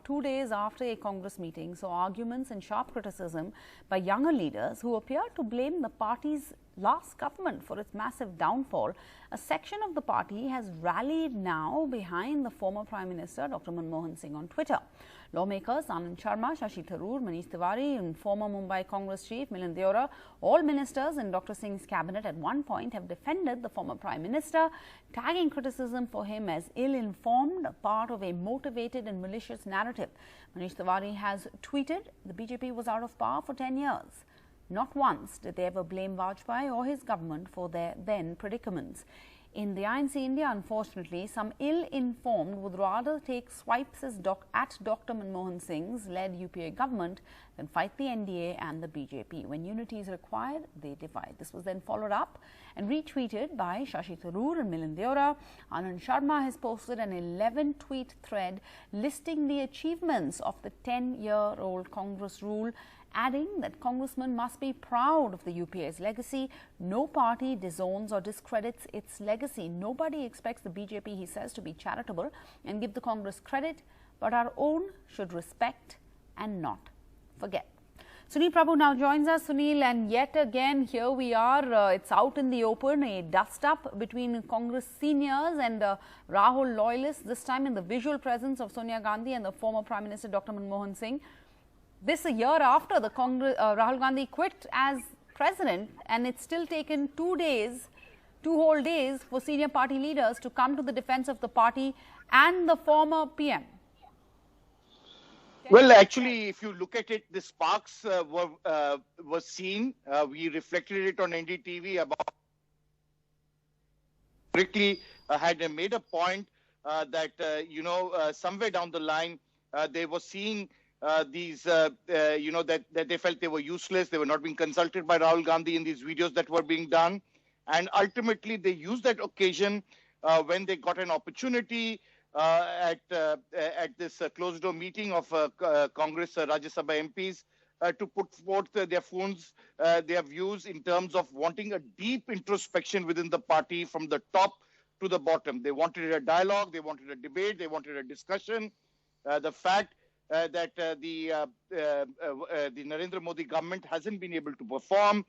2 days after a Congress meeting saw arguments and sharp criticism by younger leaders who appear to blame the party's last government for its massive downfall. A section of the party has rallied now behind the former Prime Minister Dr. Manmohan Singh on Twitter. Lawmakers Anand Sharma, Shashi Tharoor, Manish Tiwari and former Mumbai Congress chief Milind Deora, all ministers in Dr. Singh's cabinet at one point have defended the former Prime Minister, tagging criticism for him as ill-informed, part of a motivated and malicious narrative. Manish Tiwari has tweeted, "The BJP was out of power for 10 years. Not once did they ever blame Vajpayee or his government for their then predicaments." In the INC India, unfortunately, some ill-informed would rather take swipes at Dr. Manmohan Singh's led UPA government than fight the NDA and the BJP. When unity is required, they divide. This was then followed up and retweeted by Shashi Tharoor and Milind Deora. Anand Sharma has posted an 11-tweet thread listing the achievements of the 10-year-old Congress rule, adding that congressmen must be proud of the UPA's legacy. No party disowns or discredits its legacy. Nobody expects the BJP, he says, to be charitable and give the Congress credit, but our own should respect and not forget. Sunil Prabhu now joins us. Sunil, and yet again here we are, it's out in the open, a dust-up between Congress seniors and Rahul loyalists, this time in the visual presence of Sonia Gandhi and the former Prime Minister Dr. Manmohan Singh. This a year after the Rahul Gandhi quit as president, and it's still taken 2 whole days for senior party leaders to come to the defense of the party and the former PM. Well, actually, if you look at it, the sparks were seen. We reflected it on NDTV about correctly had made a point that, somewhere down the line, they were seeing that they felt they were useless. They were not being consulted by Rahul Gandhi in these videos that were being done. And ultimately, they used that occasion when they got an opportunity at this closed-door meeting of Congress Rajya Sabha MPs to put forth their views in terms of wanting a deep introspection within the party from the top to the bottom. They wanted a dialogue, they wanted a debate, they wanted a discussion. The fact that the Narendra Modi government hasn't been able to perform,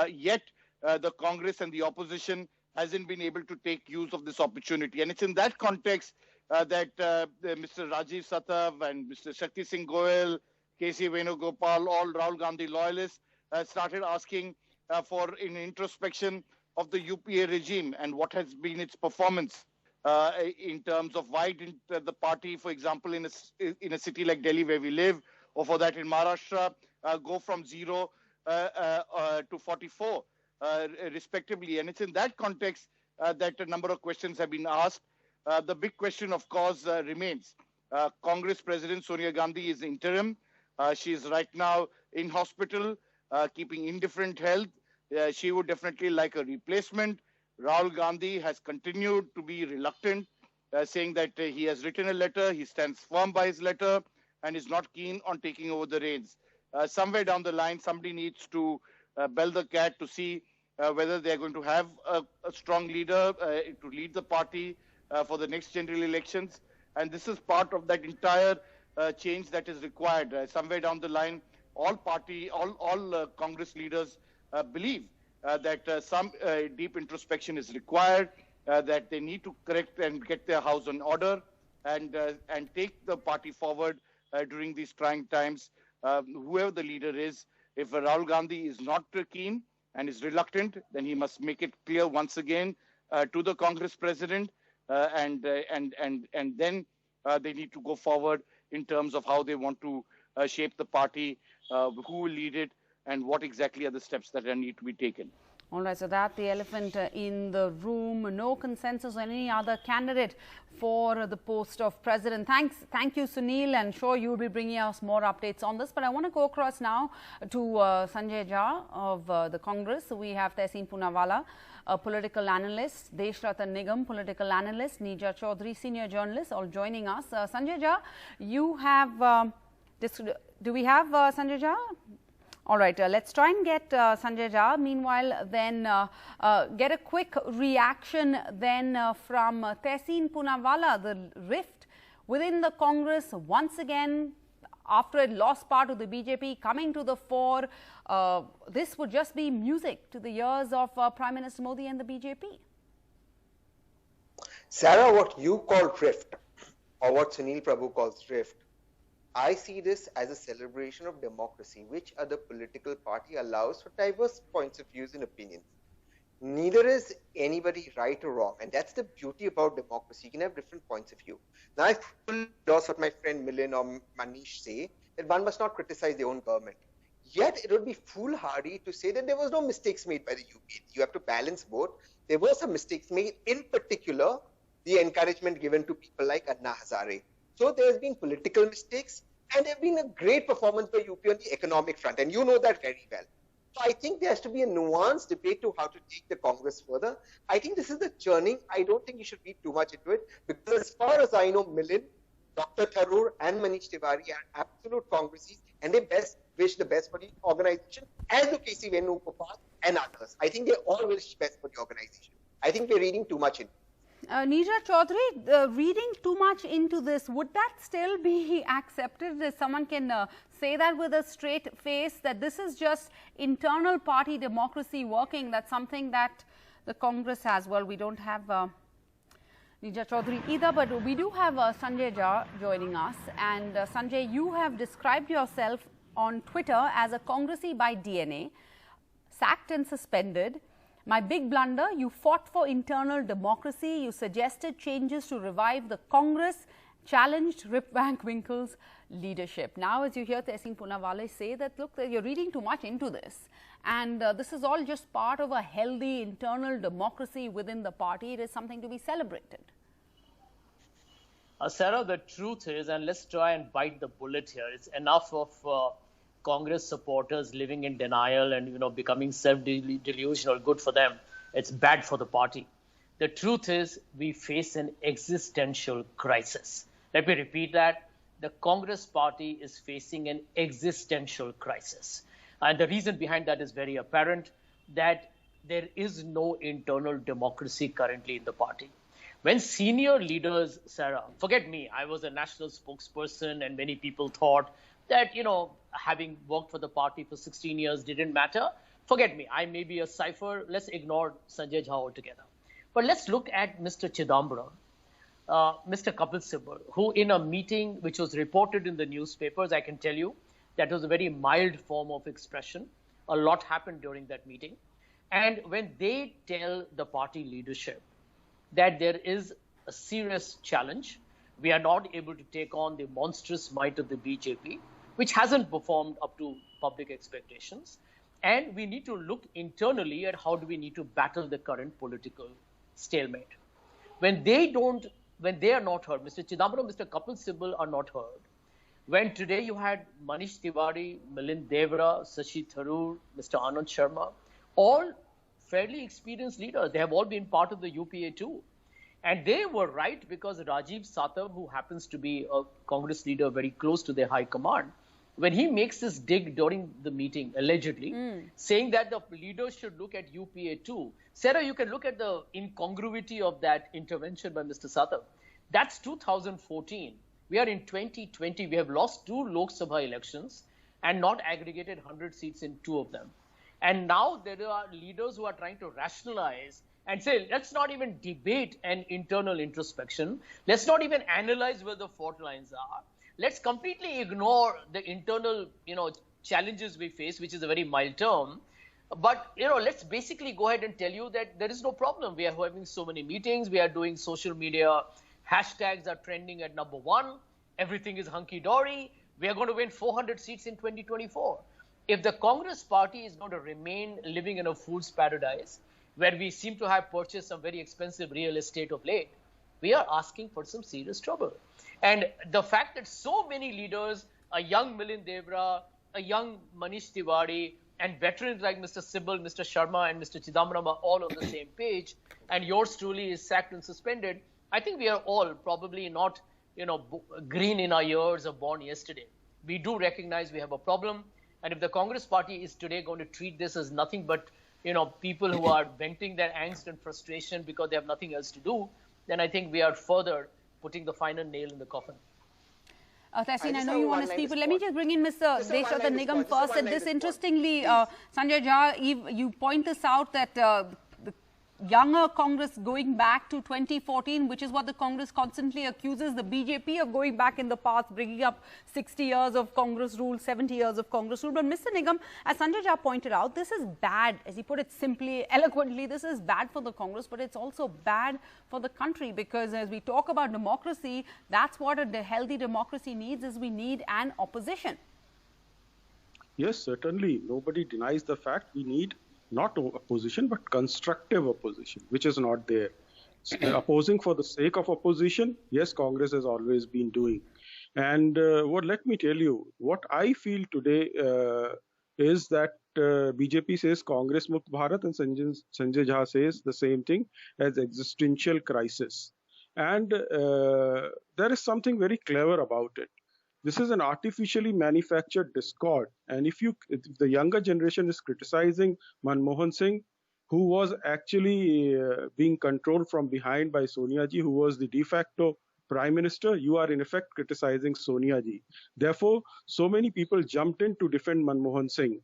yet the Congress and the opposition hasn't been able to take use of this opportunity. And it's in that context that Mr. Rajiv Satav and Mr. Shakti Singh Goel, K.C. Venugopal, all Rahul Gandhi loyalists, started asking for an introspection of the UPA regime and what has been its performance. In terms of why didn't the party, for example, in a city like Delhi where we live, or for that in Maharashtra, go from 0 to 44 respectively. And it's in that context that a number of questions have been asked. The big question, of course, remains. Congress President Sonia Gandhi is interim. She is right now in hospital, keeping indifferent health. She would definitely like a replacement. Rahul Gandhi has continued to be reluctant, saying that he has written a letter, he stands firm by his letter, and is not keen on taking over the reins. Somewhere down the line, somebody needs to bell the cat to see whether they are going to have a strong leader to lead the party for the next general elections. And this is part of that entire change that is required. Somewhere down the line, all Congress leaders believe that some deep introspection is required, that they need to correct and get their house in order and take the party forward during these trying times, whoever the leader is. If Rahul Gandhi is not keen and is reluctant, then he must make it clear once again to the Congress president, and then they need to go forward in terms of how they want to shape the party, who will lead it, and what exactly are the steps that need to be taken. All right, so that the elephant in the room, no consensus on any other candidate for the post of president. Thank you, Sunil, and sure you'll be bringing us more updates on this. But I want to go across now to Sanjay Jha of the Congress. So we have Tehseen Poonawalla, a political analyst, Deshratan Nigam, political analyst, Neeja Chaudhary, senior journalist, all joining us. Sanjay Jha, you have do we have Sanjay Jha? All right, let's try and get Sanjay Jha. Meanwhile, then get a quick reaction then from Tehseen Poonawalla, the rift within the Congress once again, after it lost part to the BJP, coming to the fore. This would just be music to the ears of Prime Minister Modi and the BJP. Sarah, what you call drift, or what Sunil Prabhu calls drift, I see this as a celebration of democracy, which other political party allows for diverse points of views and opinions. Neither is anybody right or wrong, and that's the beauty about democracy. You can have different points of view. Now, I fully endorse what my friend Milind or Manish say, that one must not criticize their own government. Yet, it would be foolhardy to say that there was no mistakes made by the UPA. You have to balance both. There were some mistakes made, in particular, the encouragement given to people like Anna Hazare. So, there has been political mistakes, and there has been a great performance by UP on the economic front, and you know that very well. So I think there has to be a nuanced debate to how to take the Congress further. I think this is the churning. I don't think you should read too much into it, because as far as I know, Milind, Dr. Tharoor and Manish Tiwari are absolute Congressies, and they best wish the best for the organization, as do K.C. Venugopal and others. I think they all wish best for the organization. I think we're reading too much into it. Neeraj Chaudhary, reading too much into this, would that still be accepted? If someone can say that with a straight face, that this is just internal party democracy working, that's something that the Congress has. Well, we don't have Neeraj Chaudhary either, but we do have Sanjay Jha joining us. And Sanjay, you have described yourself on Twitter as a Congressee by DNA, sacked and suspended. My big blunder, you fought for internal democracy, you suggested changes to revive the Congress, challenged Rip Van Winkle's leadership. Now, as you hear Tehseen Poonawalla say that, look, you're reading too much into this. And this is all just part of a healthy internal democracy within the party. It is something to be celebrated. Sarah, the truth is, and let's try and bite the bullet here, it's enough of Congress supporters living in denial and, becoming self-delusional. Good for them. It's bad for the party. The truth is, we face an existential crisis. Let me repeat that. The Congress party is facing an existential crisis. And the reason behind that is very apparent, that there is no internal democracy currently in the party. When senior leaders, Sarah, forget me, I was a national spokesperson and many people thought that, having worked for the party for 16 years didn't matter. Forget me, I may be a cipher. Let's ignore Sanjay Jha altogether. But let's look at Mr. Chidambaram, Mr. Kapil Sibal, who in a meeting which was reported in the newspapers, I can tell you, that was a very mild form of expression. A lot happened during that meeting. And when they tell the party leadership that there is a serious challenge, we are not able to take on the monstrous might of the BJP, which hasn't performed up to public expectations. And we need to look internally at how do we need to battle the current political stalemate. When they are not heard, Mr. Chidambaram, Mr. Kapil Sibal are not heard. When today you had Manish Tiwari, Milind Devra, Shashi Tharoor, Mr. Anand Sharma, all fairly experienced leaders. They have all been part of the UPA too. And they were right, because Rajiv Satab, who happens to be a Congress leader very close to their high command, when he makes this dig during the meeting, allegedly, saying that the leaders should look at UPA too. Sarah, you can look at the incongruity of that intervention by Mr. Satab. That's 2014. We are in 2020. We have lost 2 Lok Sabha elections and not aggregated 100 seats in 2 of them. And now there are leaders who are trying to rationalize and say, let's not even debate an internal introspection. Let's not even analyze where the fault lines are. Let's completely ignore the internal, challenges we face, which is a very mild term. But, let's basically go ahead and tell you that there is no problem. We are having so many meetings. We are doing social media. Hashtags are trending at #1. Everything is hunky-dory. We are going to win 400 seats in 2024. If the Congress party is going to remain living in a fool's paradise, where we seem to have purchased some very expensive real estate of late, we are asking for some serious trouble. And the fact that so many leaders, a young Milind Devra, a young Manish Tiwari, and veterans like Mr. Sibal, Mr. Sharma, and Mr. Chidambaram are all on the same page, and yours truly is sacked and suspended, I think we are all probably not, green in our ears or born yesterday. We do recognize we have a problem. And if the Congress party is today going to treat this as nothing but, people who are venting their angst and frustration because they have nothing else to do, then I think we are further putting the final nail in the coffin. Tehseen, I know you want to speak, but let me just bring in Mr. Deshrata Nigam first. At this, interestingly, Sanjay Jha, you point this out that the younger Congress going back to 2014, which is what the Congress constantly accuses the BJP of going back in the past, bringing up 60 years of Congress rule, 70 years of Congress rule. But Mr. Nigam, as Sanjay Jha pointed out, this is bad, as he put it simply, eloquently, this is bad for the Congress, but it's also bad for the country, because as we talk about democracy, that's what a healthy democracy needs, is we need an opposition. Yes, certainly. Nobody denies the fact we need not opposition, but constructive opposition, which is not there. Opposing for the sake of opposition, yes, Congress has always been doing. And let me tell you, what I feel today is that BJP says Congress Mukt Bharat, and Sanjay Jha says the same thing as existential crisis. And there is something very clever about it. This is an artificially manufactured discord. And if the younger generation is criticizing Manmohan Singh, who was actually being controlled from behind by Sonia Ji, who was the de facto prime minister, you are in effect criticizing Sonia Ji. Therefore, so many people jumped in to defend Manmohan Singh.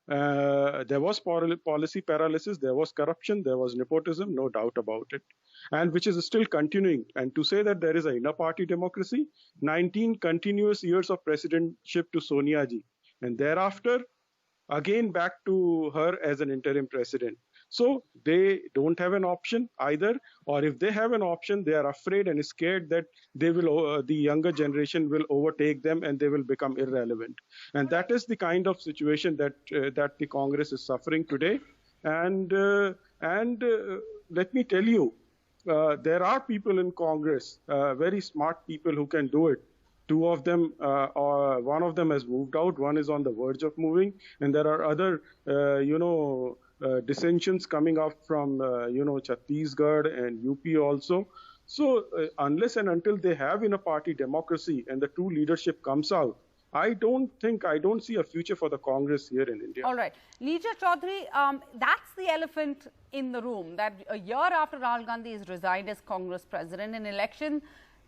There was policy paralysis, there was corruption, there was nepotism, no doubt about it, and which is still continuing. And to say that there is an inner party democracy, 19 continuous years of presidentship to Sonia Ji, and thereafter again back to her as an interim president. So they don't have an option either, or if they have an option, they are afraid and scared that they will, the younger generation will overtake them and they will become irrelevant. And that is the kind of situation that that the Congress is suffering today. And let me tell you, there are people in Congress, very smart people who can do it. Two of them, one of them has moved out, one is on the verge of moving, and there are other, dissensions coming up from, Chhattisgarh and UP also. So unless and until they have in a party democracy and the true leadership comes out, I don't see a future for the Congress here in India. All right. Leader Chaudhary, that's the elephant in the room, that a year after Rahul Gandhi is resigned as Congress president, an election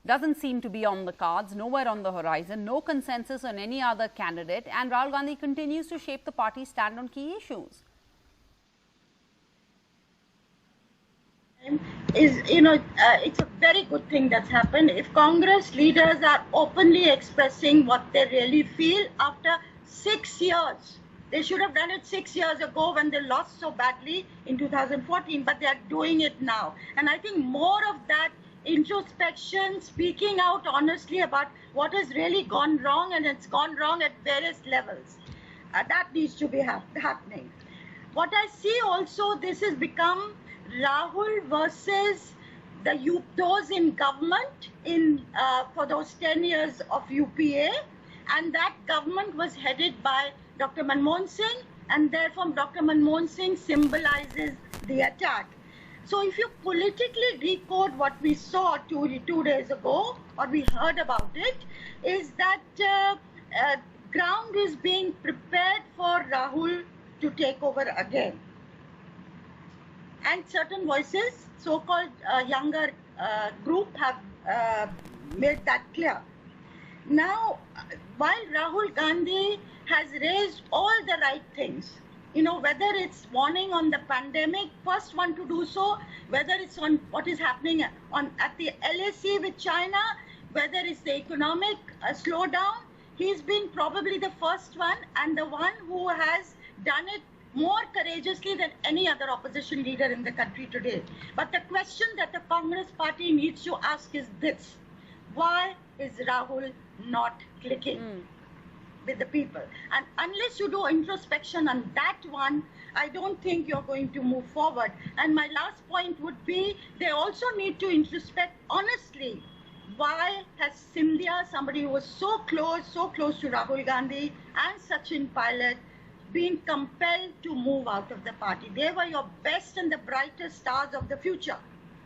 doesn't seem to be on the cards, nowhere on the horizon, no consensus on any other candidate, and Rahul Gandhi continues to shape the party's stand on key issues. It's a very good thing that's happened. If Congress leaders are openly expressing what they really feel after 6 years, they should have done it 6 years ago when they lost so badly in 2014, but they are doing it now. And I think more of that introspection, speaking out honestly about what has really gone wrong, and it's gone wrong at various levels, that needs to be happening. What I see also, this has become Rahul versus those in government for those 10 years of UPA, and that government was headed by Dr. Manmohan Singh, and therefore Dr. Manmohan Singh symbolizes the attack. So if you politically decode what we saw two days ago, or we heard about it, is that ground is being prepared for Rahul to take over again. And certain voices, so-called younger group, have made that clear. Now, while Rahul Gandhi has raised all the right things, whether it's warning on the pandemic, first one to do so, whether it's on what is happening at the LAC with China, whether it's the economic slowdown, he's been probably the first one and the one who has done it more courageously than any other opposition leader in the country today. But the question that the Congress party needs to ask is this: why is Rahul not clicking with the people? And unless you do introspection on that one, I don't think you're going to move forward. And my last point would be, they also need to introspect honestly. Why has Scindia, somebody who was so close to Rahul Gandhi and Sachin Pilot, been compelled to move out of the party? They were your best and the brightest stars of the future.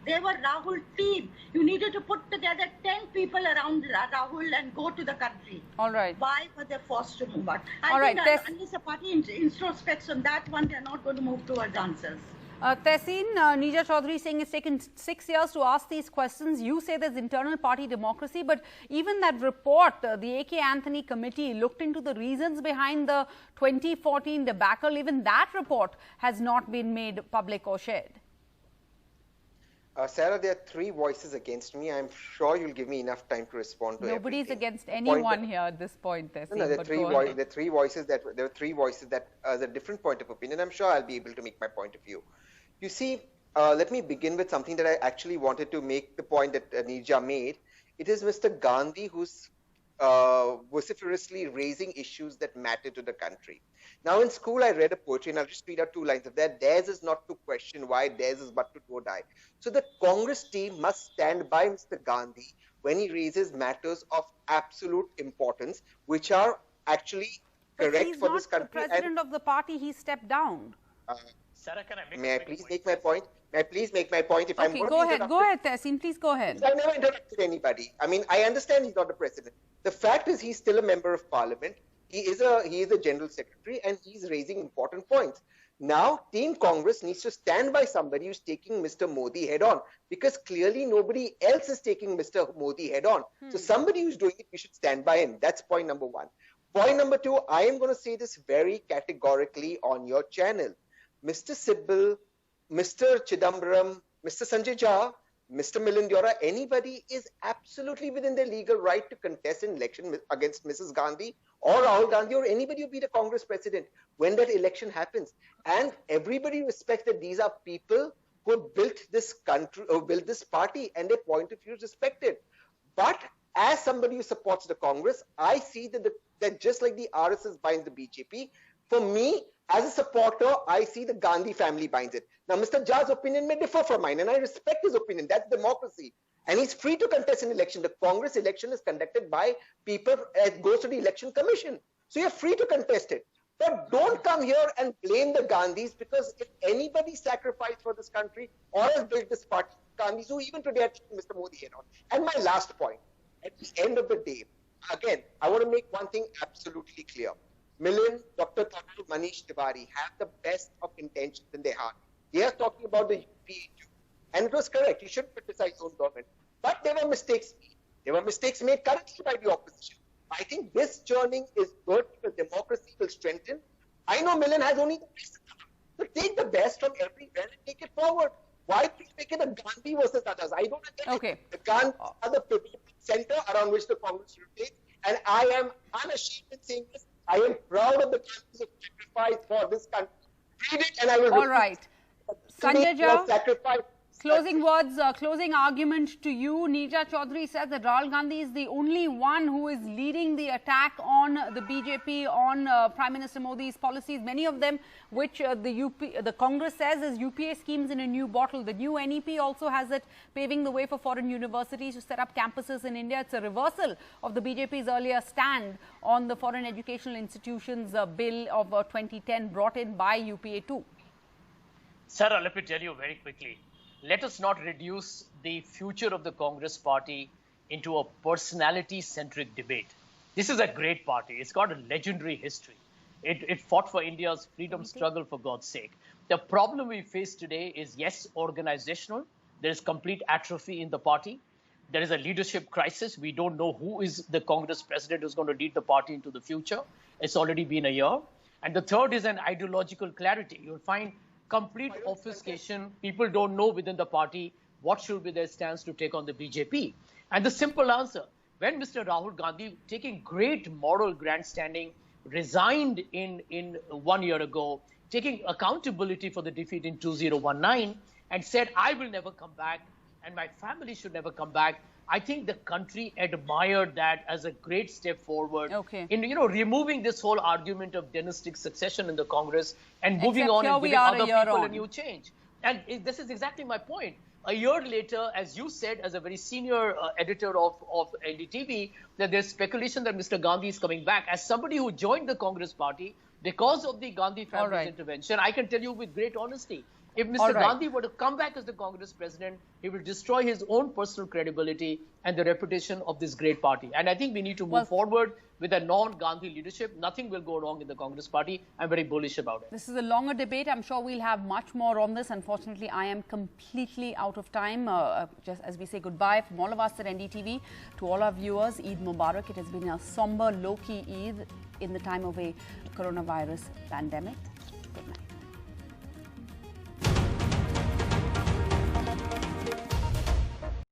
They were Rahul team. You needed to put together 10 people around Rahul and go to the country. All right. Why were they forced to move out? All right. I think unless the party introspects on that one, they're not going to move towards answers. Tehseen, Neerja Chaudhary saying it's taken 6 years to ask these questions. You say there's internal party democracy, but even that report, the A.K. Anthony committee looked into the reasons behind the 2014 debacle. Even that report has not been made public or shared. Sarah, there are 3 voices against me. I'm sure you'll give me enough time to respond to Nobody's everything. against anyone here at this point, Tehseen. No, there are 3 voices that has a different point of opinion. I'm sure I'll be able to make my point of view. You see, let me begin with something that I actually wanted to make the point that Neerja made. It is Mr. Gandhi who's vociferously raising issues that matter to the country. Now, in school, I read a poetry, and I'll just read out 2 lines of that. Theirs is not to question why, theirs is but to go die. So the Congress team must stand by Mr. Gandhi when he raises matters of absolute importance, which are actually correct for this country. He's not the president of the party. He stepped down. Sarah, can I may I please make my point? May I please make my point? If okay, I'm going go to ahead. Go ahead, Tehseen. Please go ahead. I never interrupted anybody. I mean, I understand he's not the president. The fact is he's still a member of parliament. He is a general secretary, and he's raising important points. Now, Team Congress needs to stand by somebody who's taking Mr. Modi head on, because clearly nobody else is taking Mr. Modi head on. So somebody who's doing it, we should stand by him. That's point number 1. Point number 2, I am going to say this very categorically on your channel. Mr. Sibal, Mr. Chidambaram, Mr. Sanjay Jha, Mr. Milindora, anybody is absolutely within their legal right to contest an election against Mrs. Gandhi or Rahul Gandhi or anybody who be the Congress president when that election happens. And everybody respects that these are people who built this country, who built this party, and their point of view is respected. But as somebody who supports the Congress, I see that just like the RSS binds the BJP, for me, as a supporter, I see the Gandhi family binds it. Now, Mr. Jha's opinion may differ from mine, and I respect his opinion. That's democracy. And he's free to contest an election. The Congress election is conducted by people, it goes to the election commission. So you're free to contest it. But don't come here and blame the Gandhis, because if anybody sacrificed for this country or has built this party, Gandhis, who even today are taking Mr. Modi head on. And my last point, at the end of the day, again, I want to make one thing absolutely clear. Milind, Dr. Thakur, Manish Tiwari have the best of intentions in their heart. They are talking about the UPA too. And it was correct. You shouldn't criticize your own government. But there were mistakes made. There were mistakes made currently by the opposition. I think this churning is good because democracy will strengthen. I know Milind has only the best. So take the best from everywhere and take it forward. Why do you make it a Gandhi versus others? I don't get it. The Gandhi are the center around which the Congress rotates. And I am unashamed in saying this. I am proud of the Gandhis of sacrifice for this country. Read it and I will. All right. Sanjay Jha, closing words, closing argument to you. Neerja Chaudhary says that Rahul Gandhi is the only one who is leading the attack on the BJP, on Prime Minister Modi's policies. Many of them which the Congress says is UPA schemes in a new bottle. The new NEP also has it paving the way for foreign universities to set up campuses in India. It's a reversal of the BJP's earlier stand on the Foreign Educational Institutions Bill of 2010 brought in by UPA too. Sarah, let me tell you very quickly. Let us not reduce the future of the Congress party into a personality-centric debate. This is a great party. It's got a legendary history. It fought for India's freedom struggle, for God's sake. The problem we face today is, yes, organizational. There is complete atrophy in the party. There is a leadership crisis. We don't know who is the Congress president who's going to lead the party into the future. It's already been a year. And the third is an ideological clarity. You'll find complete obfuscation. People don't know within the party what should be their stance to take on the BJP. And the simple answer, when Mr. Rahul Gandhi, taking great moral grandstanding, resigned in 1 year ago, taking accountability for the defeat in 2019, and said, I will never come back and my family should never come back. I think the country admired that as a great step forward in, removing this whole argument of dynastic succession in the Congress and moving on and giving other people a new change. And this is exactly my point. A year later, as you said, as a very senior editor of NDTV, that there's speculation that Mr. Gandhi is coming back. As somebody who joined the Congress party because of the Gandhi family's intervention, I can tell you with great honesty, if Mr. Gandhi were to come back as the Congress president, he will destroy his own personal credibility and the reputation of this great party. And I think we need to move forward with a non-Gandhi leadership, nothing will go wrong in the Congress party. I'm very bullish about it. This is a longer debate. I'm sure we'll have much more on this. Unfortunately, I am completely out of time. Just as we say goodbye from all of us at NDTV, to all our viewers, Eid Mubarak. It has been a somber, low-key Eid in the time of a coronavirus pandemic.